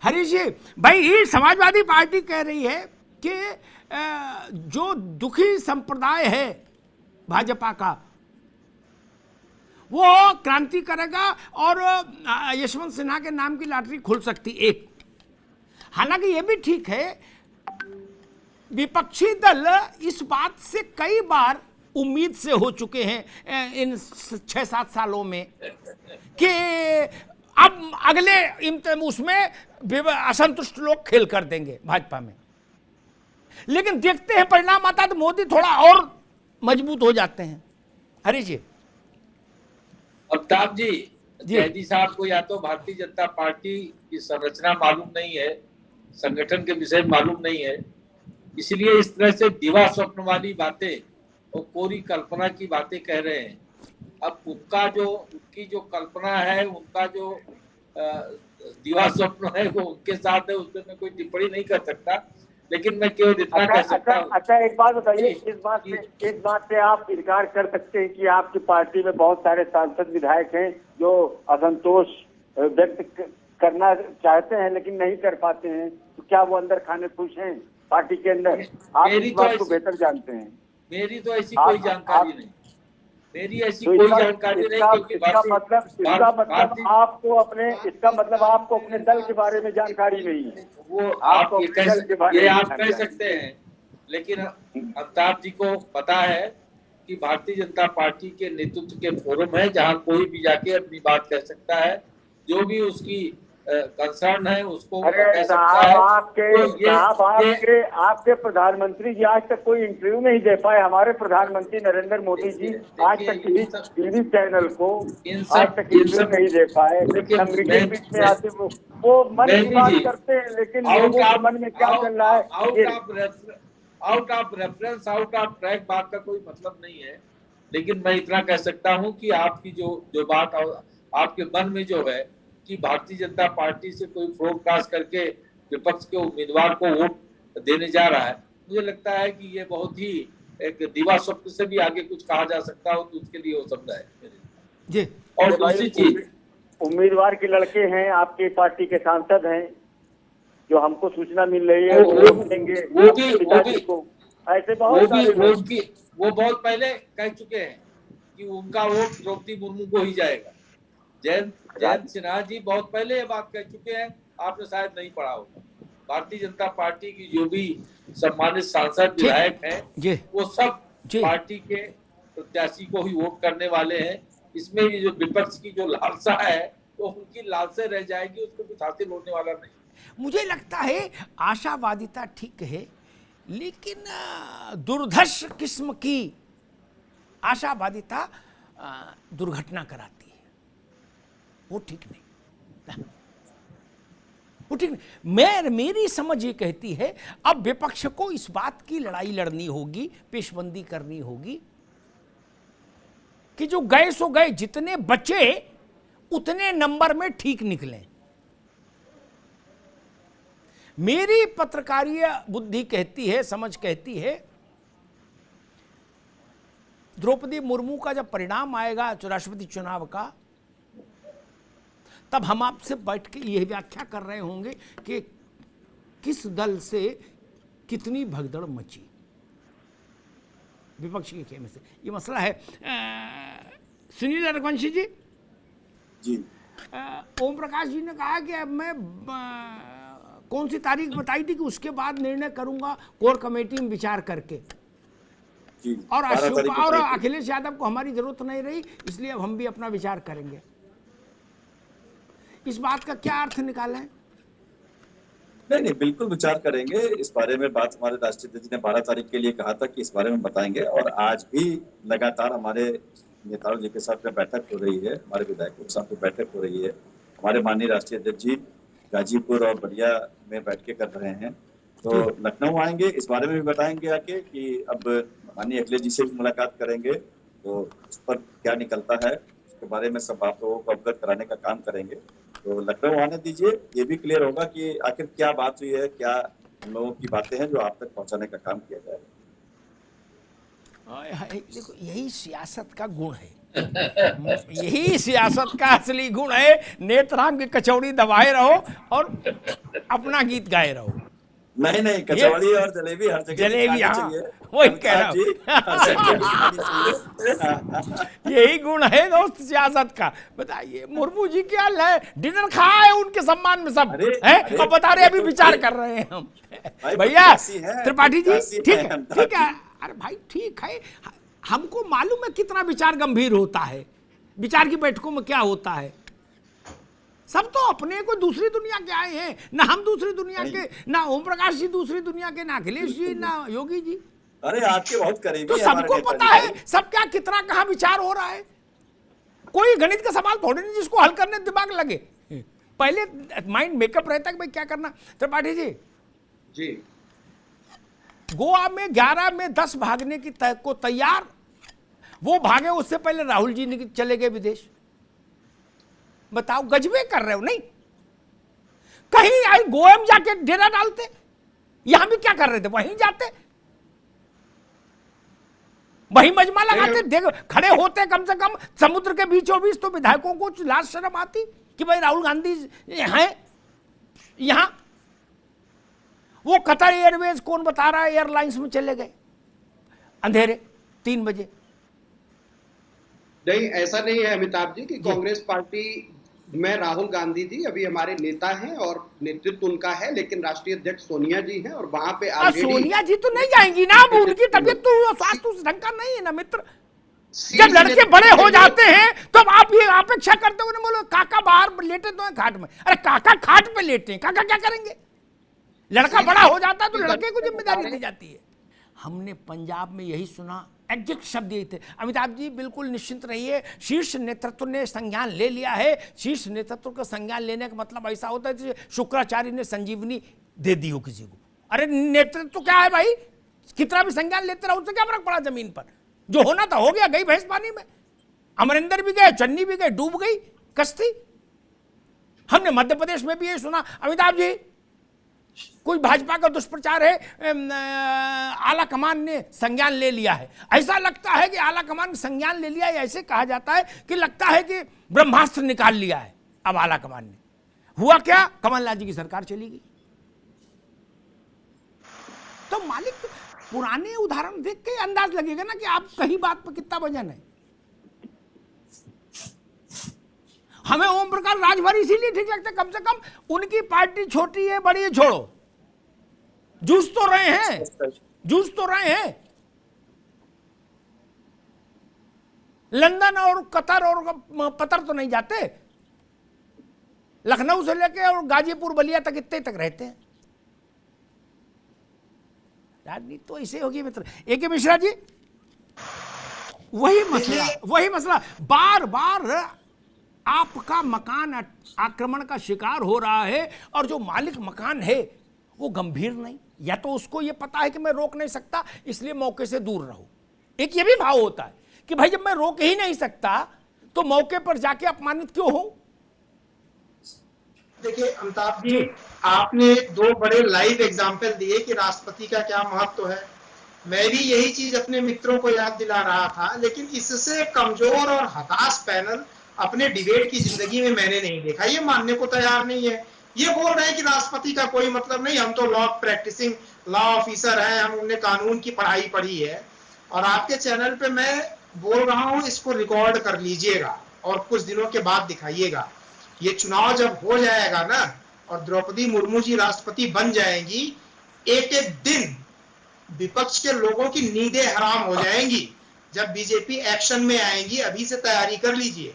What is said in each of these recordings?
हरीश जी भाई, समाजवादी पार्टी कह रही है कि जो दुखी संप्रदाय है भाजपा का, वो क्रांति करेगा और यशवंत सिन्हा के नाम की लॉटरी खुल सकती एक। हालांकि ये भी ठीक है, विपक्षी दल इस बात से कई बार उम्मीद से हो चुके हैं इन 6-7 सालों में कि अब अगले उसमें असंतुष्ट लोग खेल कर देंगे भाजपा में, लेकिन देखते हैं परिणाम आता तो मोदी थोड़ा और मजबूत हो जाते हैं। हरीश जी। अमिताभ जी, जैदी साहब को या तो भारतीय जनता पार्टी की संरचना मालूम नहीं है, संगठन के विषय मालूम नहीं है, इसलिए इस तरह से दिवा स्वप्न वाली बातें और कोरी कल्पना की बातें कह रहे हैं। अब उनकी जो कल्पना है, उनका जो दिवा स्वप्न है वो उनके साथ है, उसमें मैं कोई टिप्पणी नहीं कर सकता, लेकिन मैं केवल इतना कह सकता हूँ। अच्छा, एक बात बताइए, इस बात से आप इनकार कर सकते हैं कि आपकी पार्टी में बहुत सारे सांसद विधायक हैं जो असंतोष व्यक्त करना चाहते हैं लेकिन नहीं कर पाते हैं, तो क्या वो अंदर खाने खुश हैं पार्टी के अंदर? आप इस बात को बेहतर जानते हैं। मेरी तो ऐसी कोई जानकारी नहीं, मेरी ऐसी कोई जानकारी नहीं, क्योंकि इसका मतलब आपको अपने दल के बारे में जानकारी नहीं है। वो आप कह सकते हैं, लेकिन अमिताभ जी को पता है कि भारतीय जनता पार्टी के नेतृत्व के फोरम है जहां कोई भी जाके अपनी बात कह सकता है, जो भी उसकी कंसर्न है उसको कह सकता है। आपके प्रधानमंत्री जी आज तक कोई इंटरव्यू नहीं दे पाए। हमारे प्रधानमंत्री नरेंद्र मोदी जी आज तक टीवी चैनल को आज तक इंटरव्यू नहीं दे पाए। बीच में आते वो मन की बात करते हैं, लेकिन लोगों के मन में क्या चल रहा है, out of reference, out of track बात का कोई मतलब नहीं है। लेकिन मैं इतना कह सकता हूं कि आपकी जो बात आपके मन में जो है कि भारतीय जनता पार्टी से कोई ब्रॉडकास्ट करके विपक्ष के उम्मीदवार को वोट देने जा रहा है, मुझे लगता है कि ये बहुत ही एक दिवा स्वप्न से भी आगे कुछ कहा जा सकता हो, तो उसके लिए हो सकता है जी। और दूसरी चीज, उम्मीदवार के लड़के हैं, आपकी पार्टी के सांसद हैं, जो हमको सूचना मिल रही है वो देंगे को। ऐसे वो बहुत पहले कह चुके हैं कि उनका वोट द्रौपदी मुर्मू को ही जाएगा। जयंत सिन्हा जी बहुत पहले ये बात कह चुके हैं, आपने शायद नहीं पढ़ा होगा। भारतीय जनता पार्टी की जो भी सम्मानित सांसद विधायक हैं वो सब पार्टी के प्रत्याशी को ही वोट करने वाले हैं। इसमें ये जो विपक्ष की जो लालसा है तो उनकी लालसा रह जाएगी, उसको कुछ हासिल होने वाला नहीं। मुझे लगता है आशावादिता ठीक है, लेकिन दुर्धर्ष किस्म की आशावादिता दुर्घटना कराती है, वो ठीक नहीं, वो ठीक नहीं। मेरी समझ ये कहती है अब विपक्ष को इस बात की लड़ाई लड़नी होगी, पेशबंदी करनी होगी कि जो गए सो गए, जितने बचे उतने नंबर में ठीक निकलें। मेरी पत्रकारीय बुद्धि कहती है, समझ कहती है, द्रौपदी मुर्मू का जब परिणाम आएगा राष्ट्रपति चुनाव का, तब हम आपसे बैठ के यह व्याख्या कर रहे होंगे कि किस दल से कितनी भगदड़ मची विपक्ष के खेमे से। ये मसला है। सुनील रघुवंशी जी, ओम प्रकाश जी ने कहा कि अब मैं कौन सी तारीख बताई थी कि उसके बाद निर्णय करूंगा कोर कमेटी में विचार करके, और अशोक और अखिलेश यादव को हमारी जरूरत नहीं रही, इसलिए अब हम भी अपना विचार करेंगे। इस बात का क्या अर्थ निकाला है? नहीं, बिल्कुल विचार करेंगे इस बारे में। बात हमारे राष्ट्रीय अध्यक्ष ने 12 तारीख के लिए कहा था कि इस बारे में बताएंगे, और आज भी लगातार हमारे नेताओं जी के साथ में बैठक हो रही है, हमारे विधायकों के साथ में बैठक हो रही है। हमारे माननीय राष्ट्रीय अध्यक्ष जी गाजीपुर और बलिया में बैठ के कर रहे हैं, तो लखनऊ आएंगे, इस बारे में भी बताएंगे आके कि अब माननीय अखिलेश जी से भी मुलाकात करेंगे, तो उस पर क्या निकलता है उसके बारे में सब आप लोगों को अवगत कराने का काम करेंगे। तो लखनऊ आने दीजिए, ये भी क्लियर होगा कि आखिर क्या बात हुई है, क्या हम लोगों की बातें हैं जो आप तक पहुंचाने का काम किया जाएगा। देखो, यही सियासत का गुण है। यही सियासत का असली गुण है, नेत्राम की कचौड़ी दबाए रहो और अपना गीत गाए रहो। नहीं नहीं, कचौड़ी और जलेबी हर जगह जलेबी, दिखानी हाँ, चाहिए। वही कह रहा अमिताभ हूँ। जी, हर जगह दिखानी चाहिए। यही गुण है दोस्त सियासत का। बताइए, मुर्मू जी क्या है, डिनर खाया है उनके सम्मान में सब है, और बता रहे अभी विचार कर रहे हैं हम। भैया त्रिपाठी जी, ठीक है ठीक है, अरे भाई ठीक है, हमको मालूम है कितना विचार गंभीर होता है, विचार की बैठकों में क्या होता है। सब तो अपने को दूसरी दुनिया के आए हैं, ना हम दूसरी दुनिया के, ना ओम प्रकाश जी दूसरी दुनिया के, ना अखिलेश जी, ना योगी जी। अरे आपके बहुत करीबी तो है हमारे सबको नेता पता जी। है सब क्या कितना कहाँ विचार हो रहा है। कोई गणित का सवाल थोड़ी नहीं जिसको हल करने दिमाग लगे, पहले माइंड मेकअप रहता है कि भाई क्या करना। त्रिपाठी जी, जी गोवा में 11 में 10 भागने की को तैयार, वो भागे उससे पहले राहुल जी चले गए विदेश। बताओ, गजबे कर रहे हो नहीं? कहीं आई गोवा में जाके डेरा डालते, यहां भी क्या कर रहे थे, वहीं जाते, वहीं मजमा लगाते, देख खड़े होते कम से कम समुद्र के बीचों बीच, तो विधायकों को लाज शर्म आती कि भाई राहुल गांधी हैं यहां। वो कतर एयरवेज कौन बता रहा है, एयरलाइंस में चले गए अंधेरे 3 बजे। नहीं, ऐसा नहीं है अमिताभ जी कि कांग्रेस पार्टी में राहुल गांधी जी अभी हमारे नेता हैं और नेतृत्व उनका है, लेकिन राष्ट्रीय अध्यक्ष सोनिया जी हैं और वहां पे सोनिया जी तो नहीं जाएंगी ना, अब उनकी तबीयत तो स्वास्थ्य उस ढंग का नहीं है ना मित्र। जब लड़के बड़े हो जाते हैं तो आप ये अपेक्षा करते हो, बोलो काका बाहर लेटे तो है खाट में, अरे काका खाट पे लेटे हैं, काका क्या करेंगे? लड़का बड़ा हो जाता है तो लड़के को जिम्मेदारी दी जाती है। हमने पंजाब में यही सुना, एग्जैक्ट शब्द यही थे। अमिताभ जी बिल्कुल निश्चिंत रहिए, शीर्ष नेतृत्व ने संज्ञान ले लिया है। शीर्ष नेतृत्व का संज्ञान लेने का मतलब ऐसा होता है जैसे शुक्राचार्य ने संजीवनी दे दी हो किसी को। अरे नेतृत्व तो क्या है भाई, कितना भी संज्ञान लेते रहो उससे क्या फर्क पड़ा, जमीन पर जो होना था हो गया, गई भैंस पानी में। अमरिंदर भी गए, चन्नी भी गए, डूब गई कश्ती। हमने मध्य प्रदेश में भी ये सुना अमिताभ जी, कोई भाजपा का दुष्प्रचार है, आला कमान ने संज्ञान ले लिया है। ऐसा लगता है कि आला कमान संज्ञान ले लिया है, ऐसे कहा जाता है कि लगता है कि ब्रह्मास्त्र निकाल लिया है अब आला कमान ने। हुआ क्या, कमलनाथ जी की सरकार चली गई। तो मालिक, पुराने उदाहरण देख के अंदाज लगेगा ना कि आप कहीं बात पर कितना वजन है। हमें ओम प्रकाश राजभर इसीलिए ठीक लगता है, कम से कम उनकी पार्टी छोटी है बड़ी है छोड़ो, जूझ तो रहे हैं, जूझ तो रहे हैं। लंदन और कतर और कतर तो नहीं जाते, लखनऊ से लेके और गाजीपुर बलिया तक इतने तक रहते हैं। राजनीति तो ऐसे होगी मित्र। ए के मिश्रा जी, वही मसला बार बार आपका मकान आक्रमण का शिकार हो रहा है, और जो मालिक मकान है वो गंभीर नहीं, या तो उसको ये पता है कि मैं रोक नहीं सकता इसलिए मौके से दूर रहूं। एक ये भी भाव होता है कि भाई जब मैं रोक ही नहीं सकता तो मौके पर जाके अपमानित क्यों हो। देखिए अमिताभ जी, आपने 2 बड़े लाइव एग्जाम्पल दिए कि राष्ट्रपति का क्या महत्व है। मैं भी यही चीज अपने मित्रों को याद दिला रहा था, लेकिन इससे कमजोर और हताश पैनल अपने डिबेट की जिंदगी में मैंने नहीं देखा। ये मानने को तैयार नहीं है, ये बोल रहे हैं कि राष्ट्रपति का कोई मतलब नहीं, हम तो लॉ प्रैक्टिसिंग लॉ ऑफिसर हैं, हमने कानून की पढ़ाई पढ़ी है। और आपके चैनल पे मैं बोल रहा हूं, इसको रिकॉर्ड कर लीजिएगा और कुछ दिनों के बाद दिखाइएगा। ये चुनाव जब हो जाएगा ना और द्रौपदी मुर्मू जी राष्ट्रपति बन जाएंगी, एक एक दिन विपक्ष के लोगों की नींदें हराम हो जाएंगी जब बीजेपी एक्शन में आएंगी। अभी से तैयारी कर लीजिए।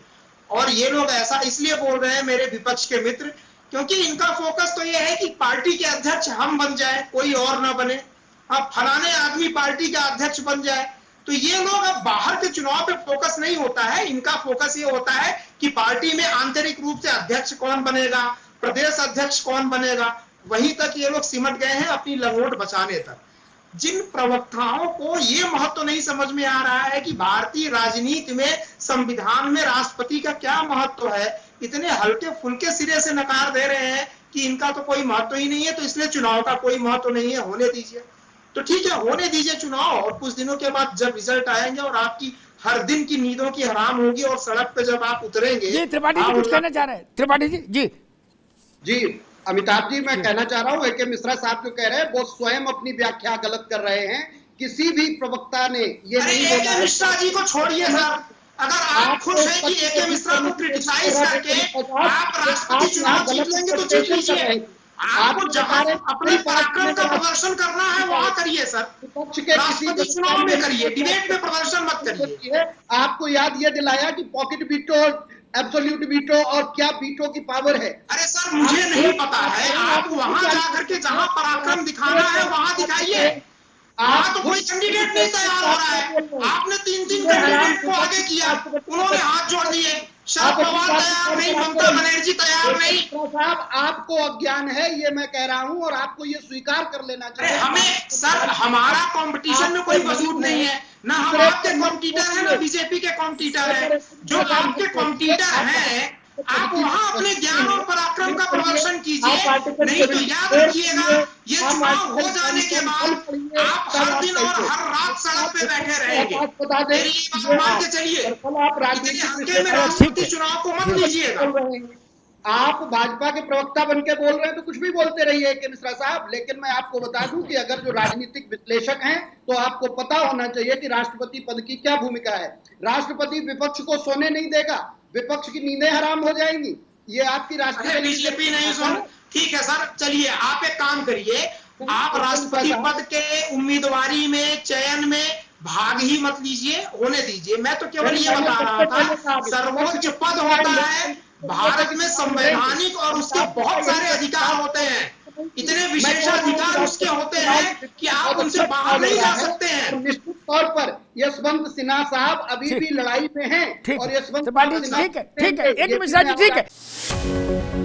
और ये लोग ऐसा इसलिए बोल रहे हैं मेरे विपक्ष के मित्र, क्योंकि इनका फोकस तो ये है कि पार्टी के अध्यक्ष हम बन जाए, कोई और ना बने। अब फलाने आदमी पार्टी का अध्यक्ष बन जाए, तो ये लोग अब बाहर के चुनाव पे फोकस नहीं होता है, इनका फोकस ये होता है कि पार्टी में आंतरिक रूप से अध्यक्ष कौन बनेगा, प्रदेश अध्यक्ष कौन बनेगा, वहीं तक ये लोग सिमट गए हैं अपनी लंगोट बचाने तक। जिन प्रवक्ताओं को ये महत्व नहीं समझ में आ रहा है कि भारतीय राजनीति में, संविधान में राष्ट्रपति का क्या महत्व है, इतने हल्के फुल्के सिरे से नकार दे रहे हैं कि इनका तो कोई महत्व ही नहीं है, तो इसलिए चुनाव का कोई महत्व नहीं है, होने दीजिए। तो ठीक है, होने दीजिए चुनाव, और कुछ दिनों के बाद जब रिजल्ट आएंगे और आपकी हर दिन की नींदों की हराम होगी और सड़क पे जब आप उतरेंगे। जी त्रिपाठी जी कुछ कहना चाह रहे हैं, त्रिपाठी जी। जी जी अमिताभ जी, मैं कहना चाह रहा हूँ के मिश्रा साहब जो कह रहे हैं वो स्वयं अपनी व्याख्या गलत कर रहे हैं। किसी भी प्रवक्ता ने ये नहीं बोला है। मिश्रा जी को छोड़िए सर, अगर आप खुश हैं कि ए.के. मिश्रा को क्रिटिसाइज करके आप राष्ट्रपति चुनाव जीत लेंगे तो जीत लीजिए। आपको जहां अपने पराक्रम का प्रदर्शन करना है वहां करिए सर, राष्ट्रपति चुनाव में करिए, डिबेट में प्रदर्शन मत करिए। आपको याद ये दिलाया कि पॉकेट वीटो, एब्सोल्यूट वीटो और क्या वीटो की पावर है। अरे सर मुझे नहीं पता है, आप वहां जाकर के जहां पराक्रम दिखाना है वहां दिखाइए। आप तो कोई कैंडिडेट नहीं तैयार हो रहा है, आपने 3 कैंडिडेट को आगे किया, उन्होंने हाथ जोड़ दिए। शरद पवार तैयार नहीं, ममता बनर्जी तैयार नहीं। साहब आपको अज्ञान है ये मैं कह रहा हूं और आपको ये स्वीकार कर लेना चाहिए। हमें सर हमारा कंपटीशन में कोई वजूद नहीं है, ना हम आपके कॉम्पिटिटर हैं ना बीजेपी के कॉम्पिटिटर हैं। जो आपके कॉम्पिटिटर हैं आप वहां अपने ज्ञान और पराक्रम का प्रदर्शन कीजिए, नहीं तो याद रखिएगा ये चुनाव हो जाने के बाद आप हर दिन और हर रात सड़क पे बैठे रहेंगे। मेरी ये बात मान के चलिए, इतने हल्के में राष्ट्रपति चुनाव को मत लीजिएगा। आप भाजपा के प्रवक्ता बन के बोल रहे हैं तो कुछ भी बोलते रहिए के मिश्रा साहब, लेकिन मैं आपको बता दूं कि अगर जो राजनीतिक विश्लेषक हैं तो आपको पता होना चाहिए कि राष्ट्रपति पद की क्या भूमिका है। राष्ट्रपति विपक्ष को सोने नहीं देगा, विपक्ष की नींदें हराम हो जाएंगी। ये आपकी राष्ट्रीय बीजेपी नहीं सुन। ठीक है सर, चलिए आप एक काम करिए, आप राष्ट्रपति पद के उम्मीदवारी में चयन में भाग ही मत लीजिए, होने दीजिए। मैं तो केवल ये बता रहा था सर्वोच्च पद होता है भारत में, संवैधानिक और उसके बहुत सारे अधिकार होते हैं, इतने विशेषाधिकार उसके होते हैं कि आप उनसे बाहर नहीं जा सकते हैं। निश्चित तौर पर यशवंत सिन्हा साहब अभी भी लड़ाई में हैं और यशवंत ठीक है, एक मिश्रा जी ठीक है।